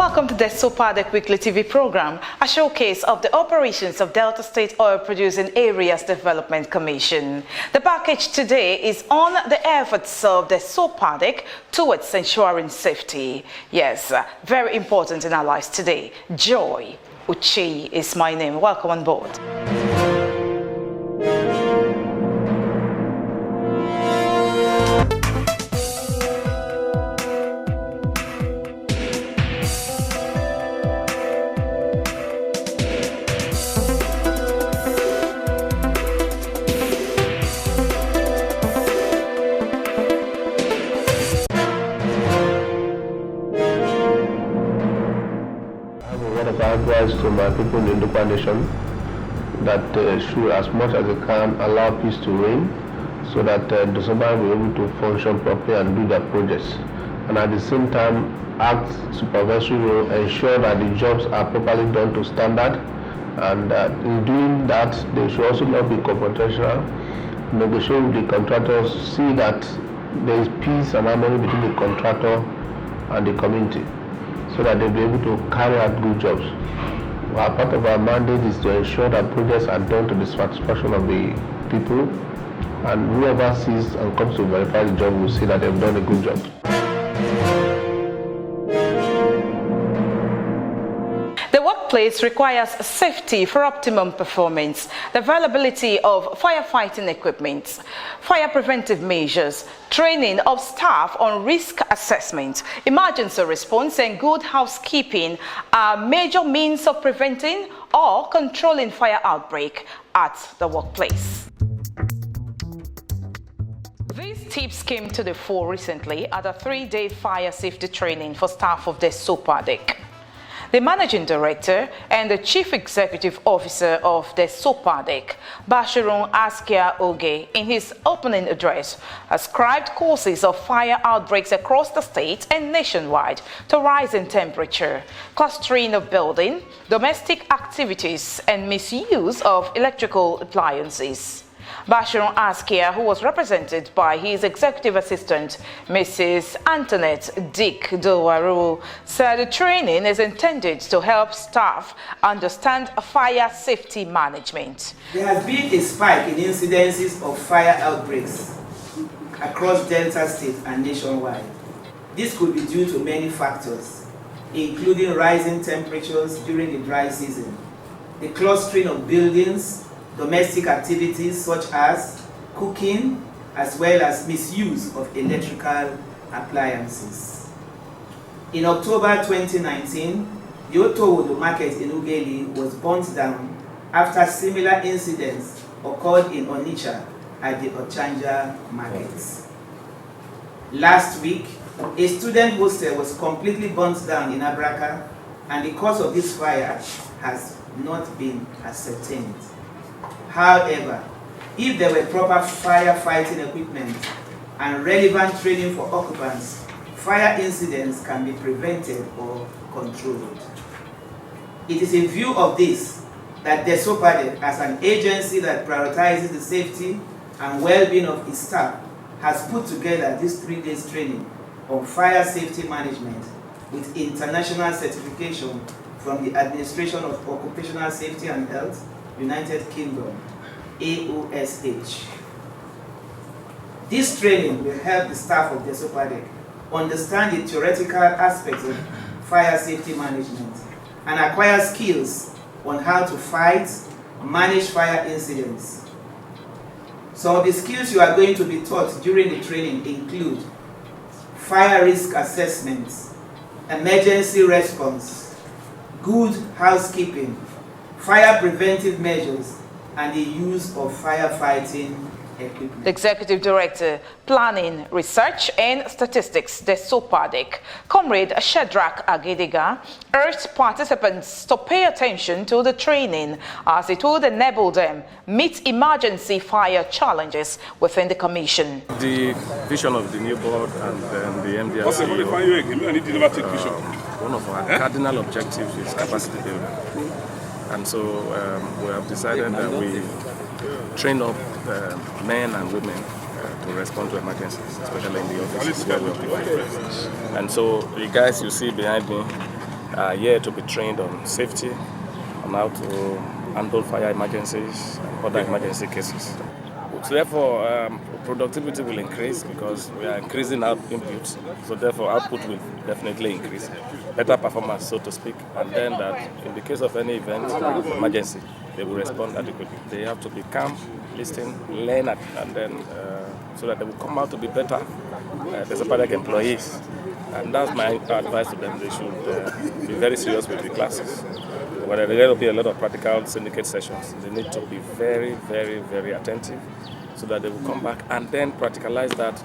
Welcome to the DESOPADEC Weekly TV program, a showcase of the operations of Delta State Oil Producing Areas Development Commission. The package today is on the efforts of the DESOPADEC towards ensuring safety. Yes, very important in our lives today. Joy Uche is my name. Welcome on board. Advice to my people in the Independent Nation that should, as much as they can, allow peace to reign so that DESOPADEC will be able to function properly and do their projects. And at the same time, act supervisory role, ensure that the jobs are properly done to standard. And in doing that, they should also not be confrontational, negotiate with the contractors, see that there is peace and harmony between the contractor and the community, so that they'll be able to carry out good jobs. Part of our mandate is to ensure that projects are done to the satisfaction of the people, and whoever sees and comes to verify the job will see that they've done a good job. The workplace requires safety for optimum performance, the availability of firefighting equipment, fire preventive measures, training of staff on risk assessment, emergency response, and good housekeeping are major means of preventing or controlling fire outbreak at the workplace. These tips came to the fore recently at a 3-day fire safety training for staff of the DESOPADEC. The Managing Director and the Chief Executive Officer of the DESOPADEC, Bashirun Askia Oge, in his opening address, ascribed causes of fire outbreaks across the state and nationwide to rising temperature, clustering of building, domestic activities, and misuse of electrical appliances. Bashirun Askia, who was represented by his executive assistant, Mrs. Antoinette Dick Dowaru, said the training is intended to help staff understand fire safety management. There has been a spike in incidences of fire outbreaks across Delta State and nationwide. This could be due to many factors, including rising temperatures during the dry season, the clustering of buildings, domestic activities such as cooking, as well as misuse of electrical appliances. In October 2019, the Otowodo market in Ughelli was burnt down after similar incidents occurred in Onitsha at the Ochanja markets. Last week, a student hostel was completely burnt down in Abraka, and the cause of this fire has not been ascertained. However, if there were proper firefighting equipment and relevant training for occupants, fire incidents can be prevented or controlled. It is in view of this that DESOPADEC, as an agency that prioritizes the safety and well-being of its staff, has put together this 3-day training on fire safety management with international certification from the Administration of Occupational Safety and Health, United Kingdom, AOSH. This training will help the staff of DESOPADEC understand the theoretical aspects of fire safety management and acquire skills on how to fight, manage fire incidents. Some of the skills you are going to be taught during the training include fire risk assessments, emergency response, good housekeeping, fire preventive measures, and the use of firefighting equipment. The Executive Director, Planning, Research and Statistics, DESOPADEC, Comrade Shadrach Agediga, urged participants to pay attention to the training as it would enable them meet emergency fire challenges within the Commission. The vision of the new board and the MDRC, one of our cardinal objectives is capacity building. And so we have decided that we train up men and women to respond to emergencies, especially in the offices where we occupy. And so the guys you see behind me, are here to be trained on safety, on how to handle fire emergencies and other emergency cases. So therefore, productivity will increase because we are increasing our inputs. So therefore, output will definitely increase. Better performance, so to speak. And then that in the case of any event, emergency, they will respond adequately. They have to be calm, listen, learn, and then so that they will come out to be better DESOPADEC employees. And that's my advice to them. They should be very serious with the classes. But there will be a lot of practical syndicate sessions. They need to be very, very, very attentive so that they will come back and then practicalize that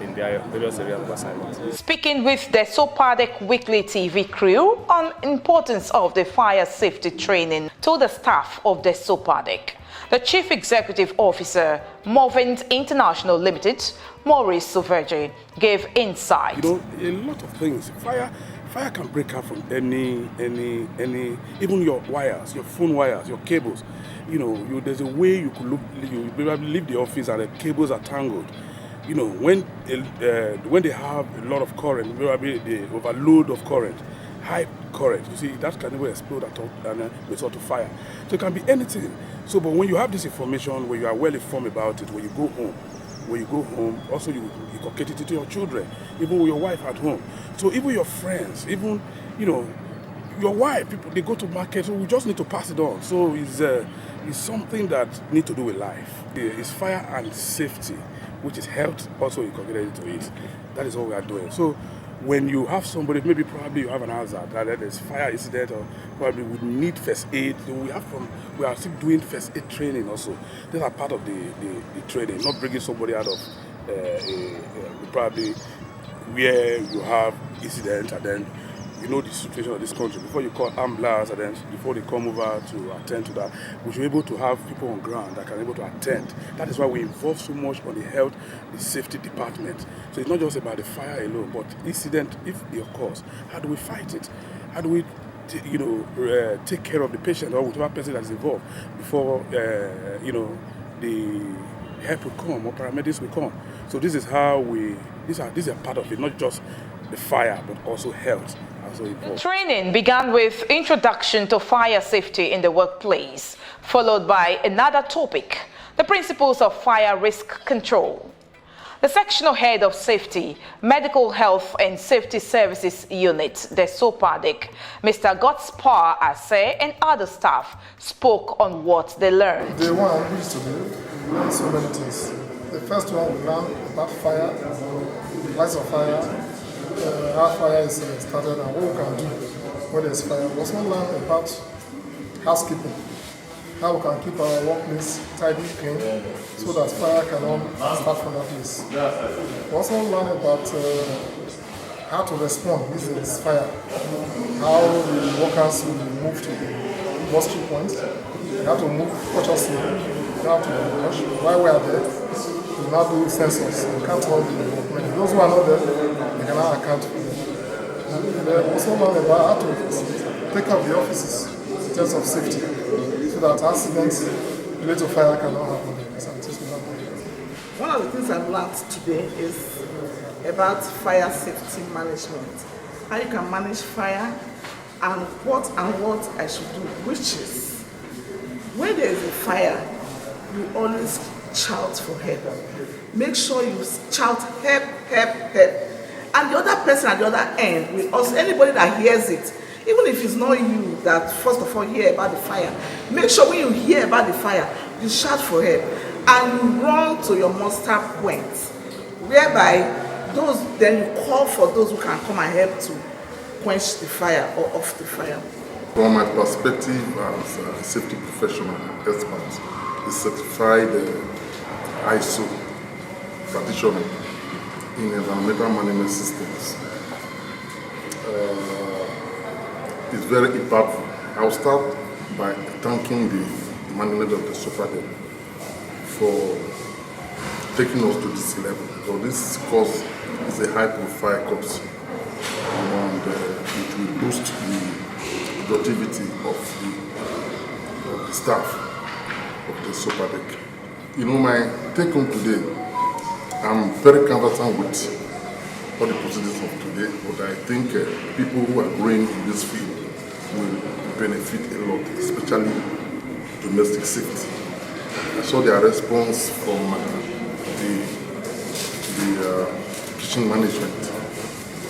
in their various areas of assignment. Speaking with the DESOPADEC Weekly TV crew on importance of the fire safety training to the staff of the DESOPADEC, the Chief Executive Officer, Movent International Limited, Maurice Soverje, gave insight. You know, a lot of things. Fire can break out from any, even your wires, your phone wires, your cables. You know, there's a way you could look. You probably leave the office and the cables are tangled. You know, when they have a lot of current, probably the overload of current, high current, you see, that can even explode at all and result to fire. So it can be anything. So, but when you have this information, when you are well informed about it, when you go home, also you communicate it to your children, even with your wife at home. So even your friends, even, you know, your wife, people, they go to market, so we just need to pass it on. So it's something that need to do with life. It's fire and safety, which is health, also incorporated into it. That is what we are doing. So when you have somebody, maybe probably you have an hazard, that there's fire incident, or probably would need first aid. So we are still doing first aid training also. These are part of the training, not bringing somebody out of probably where you have incident and then you know the situation of this country. Before you call ambulance and then before they come over to attend to that, we should be able to have people on ground that can be able to attend. That is why we involve so much on the health, the safety department. So it's not just about the fire alone, but incident, if it occurs, how do we fight it? How do we take care of the patient or whatever person that is involved before the help will come or paramedics will come. So this is how this is a part of it, not just the fire, but also health. Training began with introduction to fire safety in the workplace, followed by another topic, the principles of fire risk control. The sectional head of safety, medical health and safety services unit, the DESOPADEC, Mr. Godspar Ase and other staff spoke on what they learned. Day one, we used to learn so many things. The first one, we learned about fire, the lights of fire, how fire is started and what we can do when there's fire. We also learn about housekeeping, how we can keep our workplace tidy, clean, so that fire cannot start from that place. We also learn about how to respond if there is fire, how the workers will move to the industry points, how to move cautiously, how to rush. While we are there, we now do sensors and count all the workmen. Those who are not there, they cannot account for them. And we also learn about how to take care of the offices in terms of safety, so that accidents related to fire cannot happen. One of the things I've learned today is about fire safety management. How you can manage fire and what I should do, which is when there is a fire, you always shout for help. Make sure you shout help, help, help. And the other person at the other end, will also, anybody that hears it, even if it's not you that first of all hear about the fire, make sure when you hear about the fire, you shout for help and you run to your muster point, whereby then you call for those who can come and help to quench the fire or off the fire. From my perspective as a safety professional expert, is certified ISO practitioner in environmental management systems. It's very impactful. I'll start by thanking the management of the DESOPADEC for taking us to this level. So this course is a high-profile course, and it will boost the productivity of the staff of the DESOPADEC. You know, my take home today, I'm very conversant with all the proceedings of today, but I think people who are growing in this field will benefit a lot, especially domestic safety. I saw their response from the kitchen management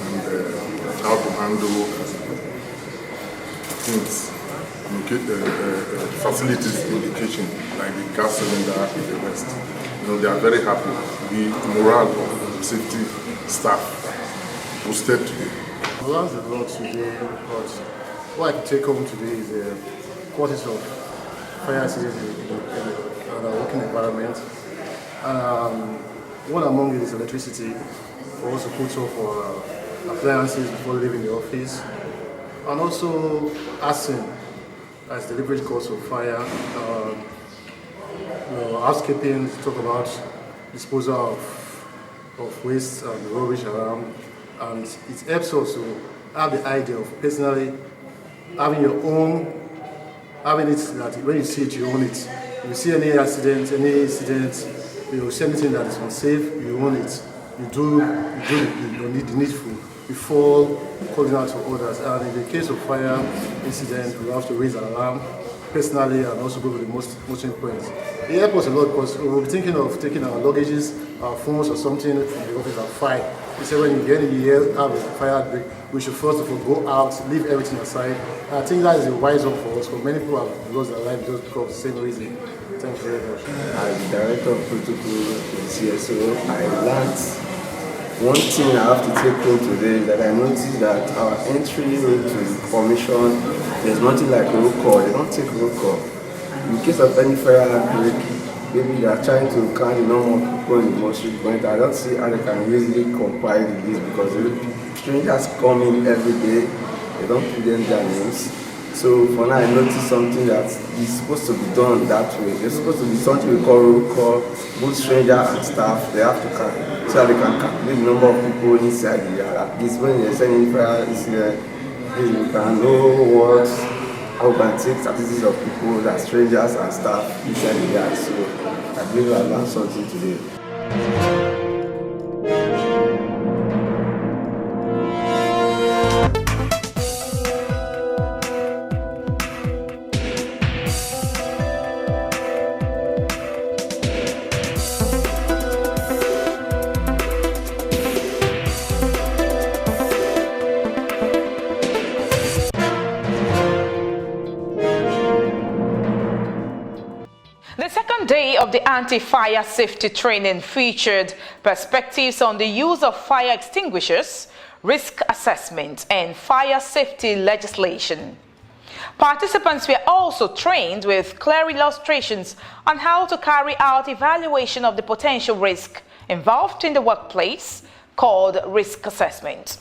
and how to handle things, facilities in the kitchen, like the gas cylinder and the rest. They are very happy. The morale of safety staff boosted today. We learned a lot today, but what I can take home today is the qualities of fire assistance in a working environment. One among it is electricity. We also put off appliances before leaving the office, and also arson as deliberate cause of fire. Housekeeping, talk about disposal of waste and rubbish around, and it helps us to have the idea of personally having your own, having it that when you see it, you own it. If you see any accident, you see anything that is unsafe, you own it. You do the needful before calling out to others. And in the case of fire incident, we have to raise an alarm personally and also go to the most points. It helps us a lot because we'll be thinking of taking our luggages, our phones or something from the office at 5. We say when you get in here, have a fire outbreak, we should first of all go out, leave everything aside. And I think that is a wise one for us, because many people have lost their life just because of the same reason. Thank you very much. As the director of protocol in CSO, I learned one thing I have to take home today is that I noticed that our entry into the formation, there's nothing like roll call. They don't take roll call. In case of any fire outbreak, maybe they are trying to count the number of people in the mostly point. I don't see how they can easily compile the list because strangers come in every day. They don't put them their names. So for now, I noticed something that is supposed to be done that way. There's supposed to be something we call roll call. Both stranger and staff, they have to count so that they can calculate the number of people inside the yard. At least when they're sending fire incident, you can know how we can take statistics of people that strangers and staff inside the yard. So I believe I learned something today. The second day of the anti-fire safety training featured perspectives on the use of fire extinguishers, risk assessment, and fire safety legislation. Participants were also trained with clear illustrations on how to carry out evaluation of the potential risk involved in the workplace, called risk assessment.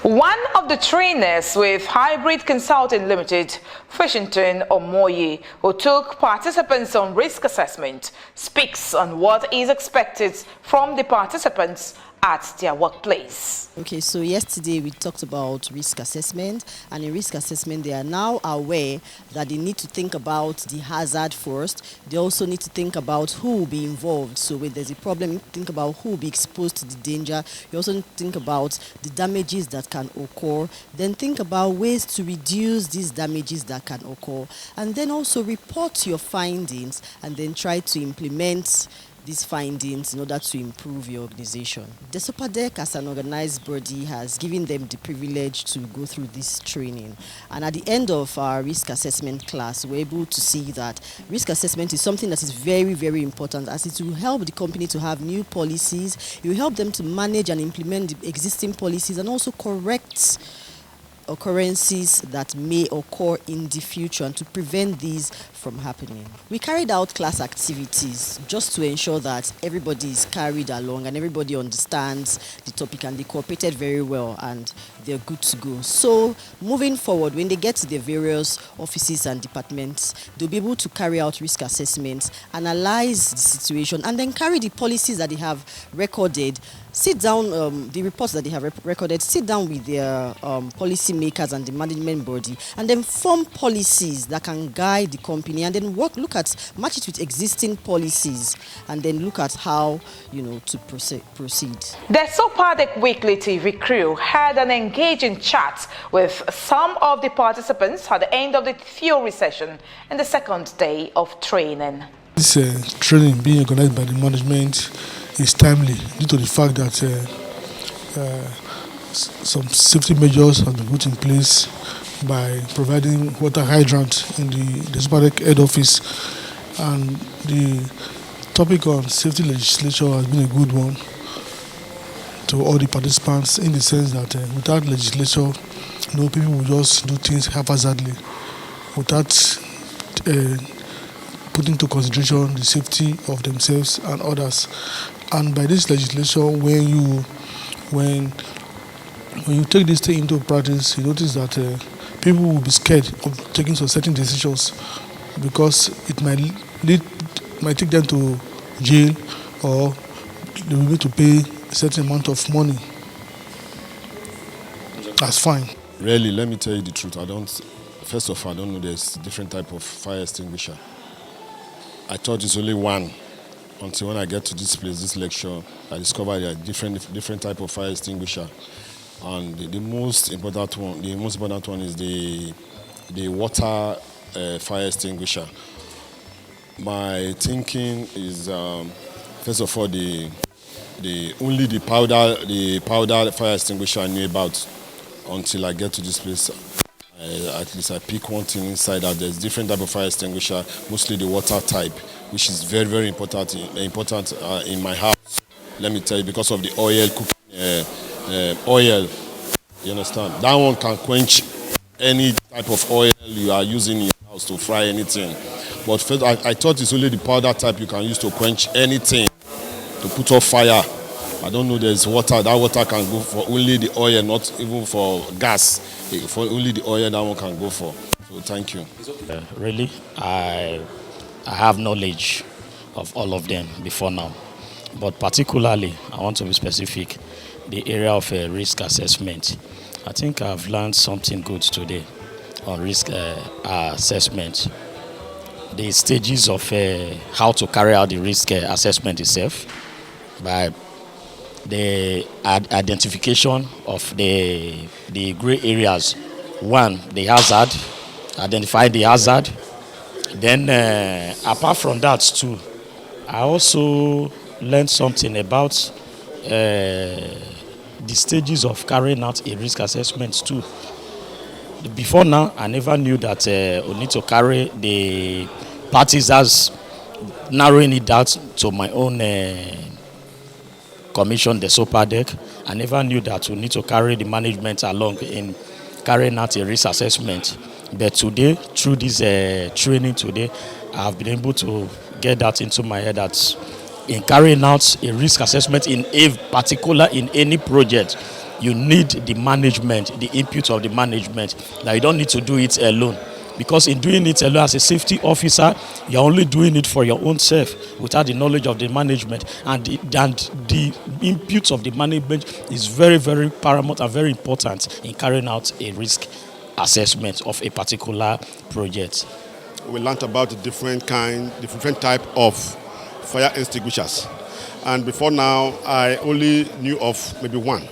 One of the trainers with Hybrid Consulting Limited, Fishington Omoye, who took participants on risk assessment, speaks on what is expected from the participants at their workplace. Okay, so yesterday we talked about risk assessment, and in risk assessment they are now aware that they need to think about the hazard first. They also need to think about who will be involved. So when there's a problem, think about who will be exposed to the danger. You also need to think about the damages that can occur. Then think about ways to reduce these damages that can occur. And then also report your findings and then try to implement these findings in order to improve your organization. DESOPADEC as an organized body has given them the privilege to go through this training. And at the end of our risk assessment class, we're able to see that risk assessment is something that is very, very important, as it will help the company to have new policies. It will help them to manage and implement the existing policies and also correct occurrences that may occur in the future and to prevent these from happening. We carried out class activities just to ensure that everybody is carried along and everybody understands the topic, and they cooperated very well and they're good to go. So moving forward, when they get to the various offices and departments, they'll be able to carry out risk assessments, analyze the situation, and then carry the policies that they have recorded, sit down, the reports that they have recorded, sit down with their policy makers and the management body, and then form policies that can guide the company company, and then look at, match it with existing policies, and then look at how, to proceed. The DESOPADEC Weekly TV crew had an engaging chat with some of the participants at the end of the theory session and the second day of training. This training being organized by the management is timely due to the fact that some safety measures have been put in place by providing water hydrant in the DESOPADEC head office, and the topic on safety legislation has been a good one to all the participants, in the sense that without legislation, people will just do things haphazardly without putting into consideration the safety of themselves and others. And by this legislation, when you take this thing into practice, you notice that people will be scared of taking some certain decisions because it might take them to jail, or they will need to pay a certain amount of money. That's fine. Really, let me tell you the truth. First of all, I don't know there's different type of fire extinguisher. I thought it's only one. Until when I get to this place, this lecture, I discovered there are different type of fire extinguisher. And the most important one is the water fire extinguisher. My thinking is, first of all, only the powder fire extinguisher I knew about until I get to this place. At least I pick one thing inside out. There's different type of fire extinguisher, mostly the water type, which is very, very important in my house. Let me tell you, because of the oil cooking, oil. You understand? That one can quench any type of oil you are using in your house to fry anything. But first, I thought it's only the powder type you can use to quench anything, to put off fire. I don't know there's water. That water can go for only the oil, not even for gas. For only the oil, that one can go for. So thank you. Really, I have knowledge of all of them before now. But particularly, I want to be specific, the area of risk assessment. I think I've learned something good today on risk assessment. The stages of how to carry out the risk assessment itself, by the identification of the gray areas. One, the hazard, identify the hazard. Then apart from that too, I also learned something about the stages of carrying out a risk assessment too. Before now, I never knew that we need to carry the parties as narrowing it down to my own commission, the DESOPADEC. I never knew that we need to carry the management along in carrying out a risk assessment. But today, through this training today, I've been able to get that into my head that in carrying out a risk assessment in any project, you need the management, the input of the management. That you don't need to do it alone. Because in doing it alone as a safety officer, you're only doing it for your own self without the knowledge of the management. And the input of the management is very, very paramount and very important in carrying out a risk assessment of a particular project. We learned about the different type of fire extinguishers. And before now, I only knew of maybe one.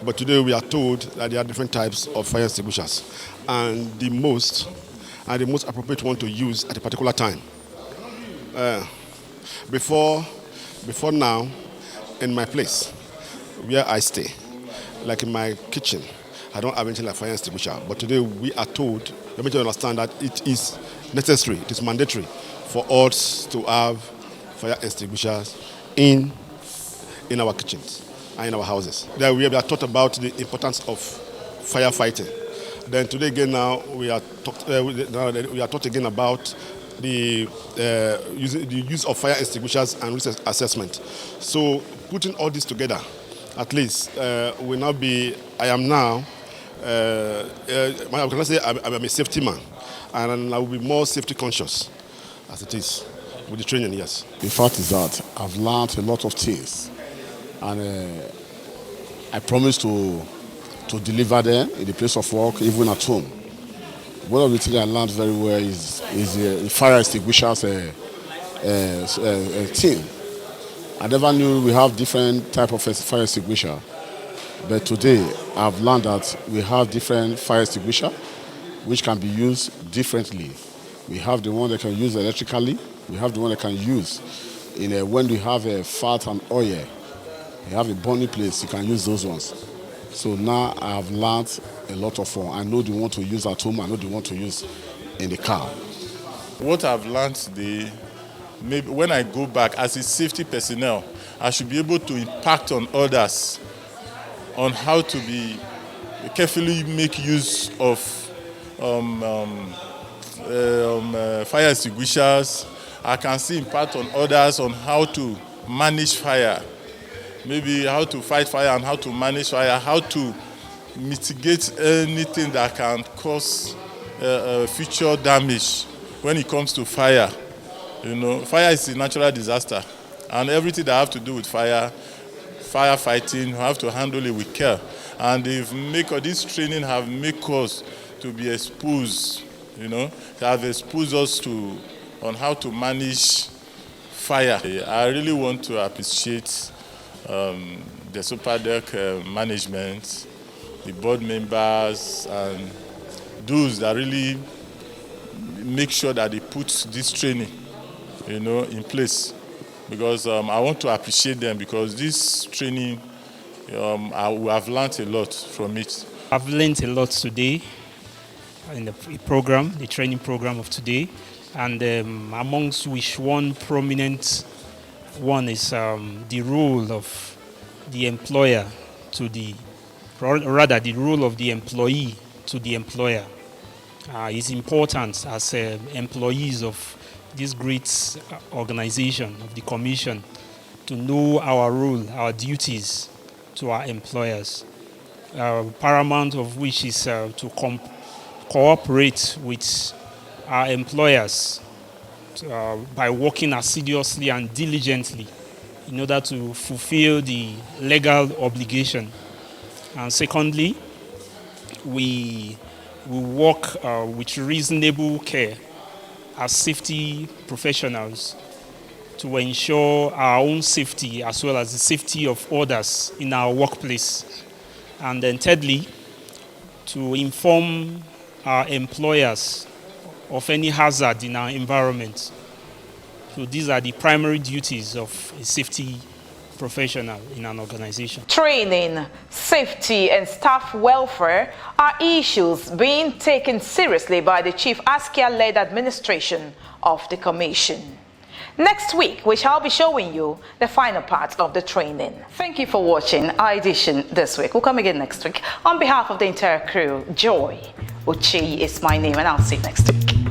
But today we are told that there are different types of fire extinguishers. And the most appropriate one to use at a particular time. Before now, in my place, where I stay, like in my kitchen, I don't have anything like fire extinguisher. But today we are told, let me just understand that it is necessary, it is mandatory for us to have fire extinguishers in our kitchens and in our houses. Then we are taught about the importance of firefighting. Then today again now we are taught again about the use of fire extinguishers and risk assessment. So putting all this together, at least will now be. I am now. I can say I'm a safety man, and I will be more safety conscious as it is with the training. Yes. The fact is that I've learned a lot of things, and I promise to deliver them in the place of work, even at home. One of the things I learned very well is fire extinguishers team. I never knew we have different type of fire extinguisher, but today I've learned that we have different fire extinguisher which can be used differently. We have the one that can use electrically. We have the one that can use when we have a fat and oil. You have a burning place, you can use those ones. So now I have learned a lot of them. I know the one to use at home, I know the one to use in the car. What I've learned today, maybe when I go back as a safety personnel, I should be able to impact on others on how to be carefully make use of fire extinguishers. I can see impact on others on how to manage fire, maybe how to fight fire and how to manage fire, how to mitigate anything that can cause future damage when it comes to fire. You know, fire is a natural disaster, and everything that have to do with firefighting, you have to handle it with care. And this training have made us to be exposed, you know, they have exposed us on how to manage fire. I really want to appreciate the DESOPADEC management, the board members, and those that really make sure that they put this training, you know, in place. Because I want to appreciate them, because this training, I've learned a lot from it. I've learned a lot today in the program, the training program of today, and amongst which one prominent one is the role of the employer to the role of the employee to the employer. It's important as employees of this great organization, of the Commission, to know our role, our duties to our employers. Paramount of which is to cooperate with our employers by working assiduously and diligently in order to fulfill the legal obligation. And secondly, we work with reasonable care as safety professionals to ensure our own safety as well as the safety of others in our workplace. And then thirdly, to inform our employers of any hazard in our environment. So these are the primary duties of a safety professional in an organization. Training, safety, and staff welfare are issues being taken seriously by the Chief Askia-led administration of the Commission. Next week, we shall be showing you the final part of the training. Thank you for watching our edition this week. We'll come again next week. On behalf of the entire crew, Joy Uchi is my name, and I'll see you next week.